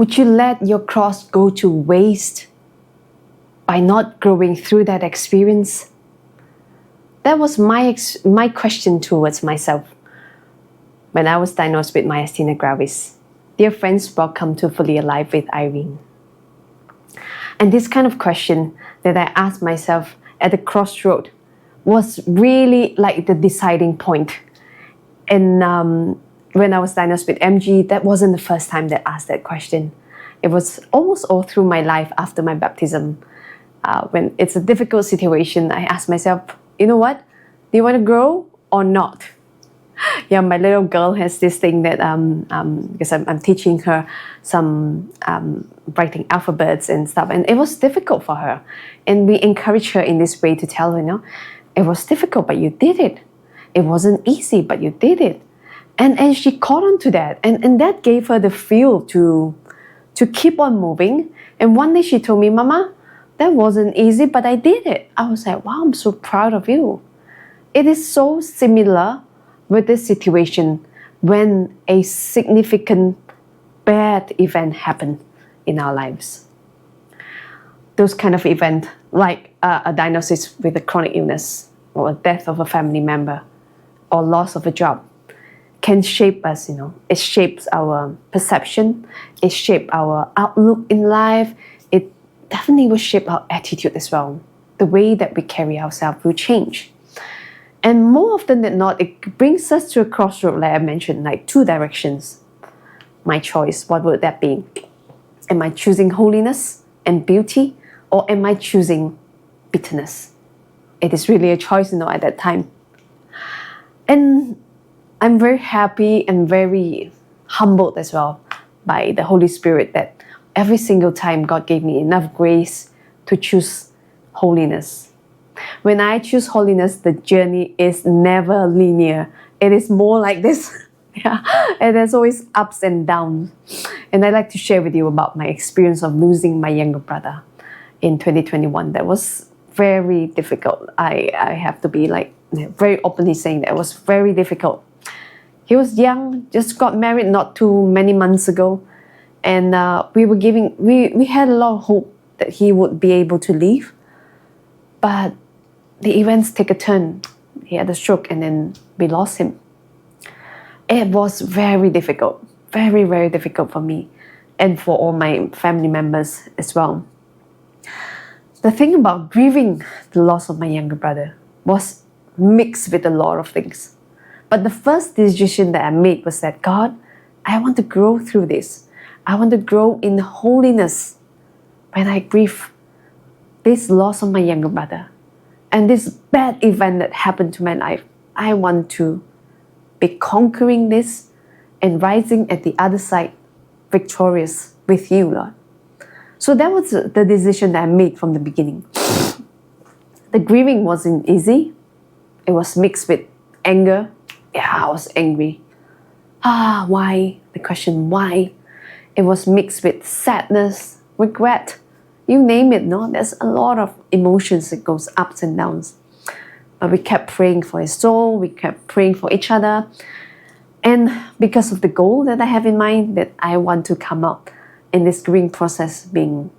Would you let your cross go to waste by not growing through that experience? That was my question towards myself when I was diagnosed with myasthenia gravis. Dear friends, welcome to Fully Alive with Irene. And this kind of question that I asked myself at the crossroad was really like the deciding point. And when I was diagnosed with MG, that wasn't the first time that I asked that question. It was almost all through my life after my baptism. When it's a difficult situation, I ask myself, you know what? Do you want to grow or not? Yeah, my little girl has this thing that because I'm teaching her some writing alphabets and stuff, and it was difficult for her. And we encourage her in this way to tell her, it was difficult, but you did it. It wasn't easy, but you did it. And she caught on to that, and that gave her the fuel to keep on moving. And one day she told me, Mama, that wasn't easy, but I did it. I was like, wow, I'm so proud of you. It is so similar with this situation when a significant bad event happened in our lives. Those kind of events, like a diagnosis with a chronic illness, or a death of a family member, or loss of a job, can shape us, It shapes our perception, it shapes our outlook in life, it definitely will shape our attitude as well. The way that we carry ourselves will change. And more often than not, it brings us to a crossroad, like I mentioned, like two directions. My choice, what would that be? Am I choosing holiness and beauty, or am I choosing bitterness? It is really a choice, at that time. And I'm very happy and very humbled as well by the Holy Spirit that every single time God gave me enough grace to choose holiness. When I choose holiness, the journey is never linear. It is more like this. Yeah, and there's always ups and downs. And I'd like to share with you about my experience of losing my younger brother in 2021. That was very difficult. I have to be very openly saying that it was very difficult. He was young, just got married not too many months ago. And we had a lot of hope that he would be able to leave. But the events take a turn. He had a stroke and then we lost him. It was very difficult, very, very difficult for me and for all my family members as well. The thing about grieving the loss of my younger brother was mixed with a lot of things. But the first decision that I made was that, God, I want to grow through this. I want to grow in holiness when I grieve this loss of my younger brother and this bad event that happened to my life. I want to be conquering this and rising at the other side victorious with you, Lord. So that was the decision that I made from the beginning. The grieving wasn't easy. It was mixed with anger. Yeah, I was angry. Why? The question, why? It was mixed with sadness, regret. You name it, no? There's a lot of emotions that goes ups and downs. But we kept praying for his soul. We kept praying for each other. And because of the goal that I have in mind, that I want to come out in this grieving process, being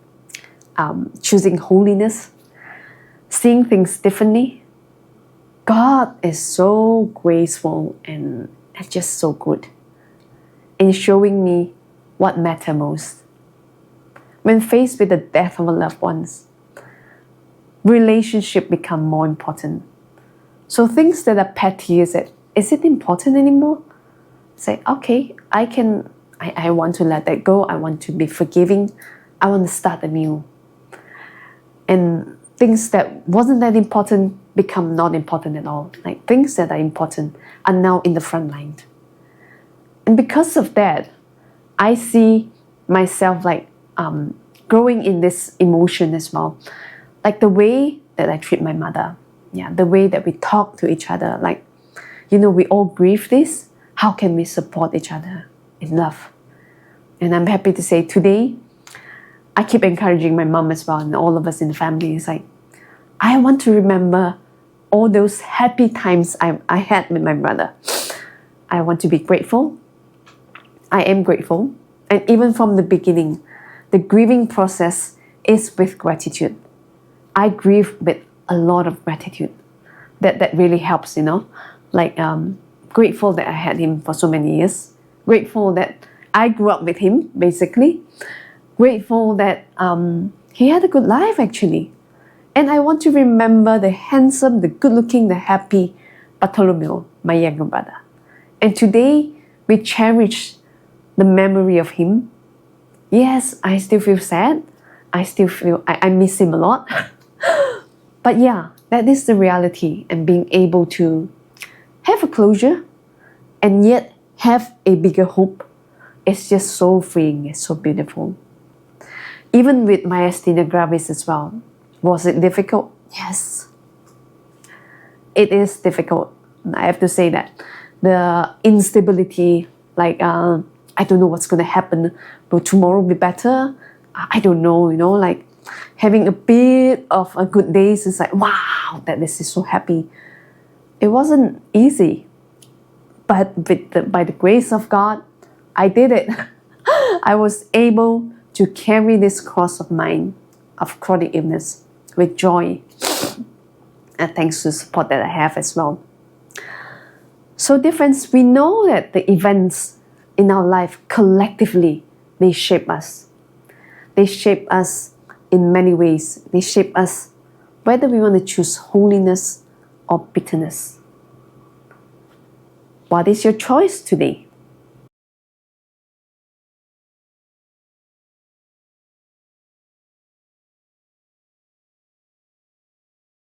choosing holiness, seeing things differently, God is so graceful and just so good in showing me what matters most. When faced with the death of a loved ones, relationship become more important. So things that are petty, is it important anymore? Say, okay, I want to let that go. I want to be forgiving. I want to start anew. And things that wasn't that important become not important at all. Like things that are important are now in the front line. And because of that, I see myself growing in this emotion as well. Like the way that I treat my mother. Yeah, the way that we talk to each other. We all grieve this. How can we support each other in love? And I'm happy to say today, I keep encouraging my mom as well and all of us in the family. It's like, I want to remember all those happy times I had with my brother. I want to be grateful. I am grateful. And even from the beginning, the grieving process is with gratitude. I grieve with a lot of gratitude. That really helps, Like, grateful that I had him for so many years. Grateful that I grew up with him, basically. Grateful that he had a good life, actually. And I want to remember the handsome, the good-looking, the happy Bartholomew, my younger brother. And today, we cherish the memory of him. Yes, I still feel sad. I still feel I miss him a lot. But yeah, that is the reality, and being able to have a closure and yet have a bigger hope is just so freeing, it's so beautiful. Even with myasthenia gravis as well. Was it difficult? Yes. It is difficult. I have to say that. The instability, like, I don't know what's going to happen. Will tomorrow be better? I don't know, like having a bit of a good days is like, wow, that this is so happy. It wasn't easy. But by the grace of God, I did it. I was able to carry this cross of mine of chronic illness with joy. And thanks to the support that I have as well. So dear friends, we know that the events in our life collectively, they shape us. They shape us in many ways. They shape us whether we want to choose holiness or bitterness. What is your choice today?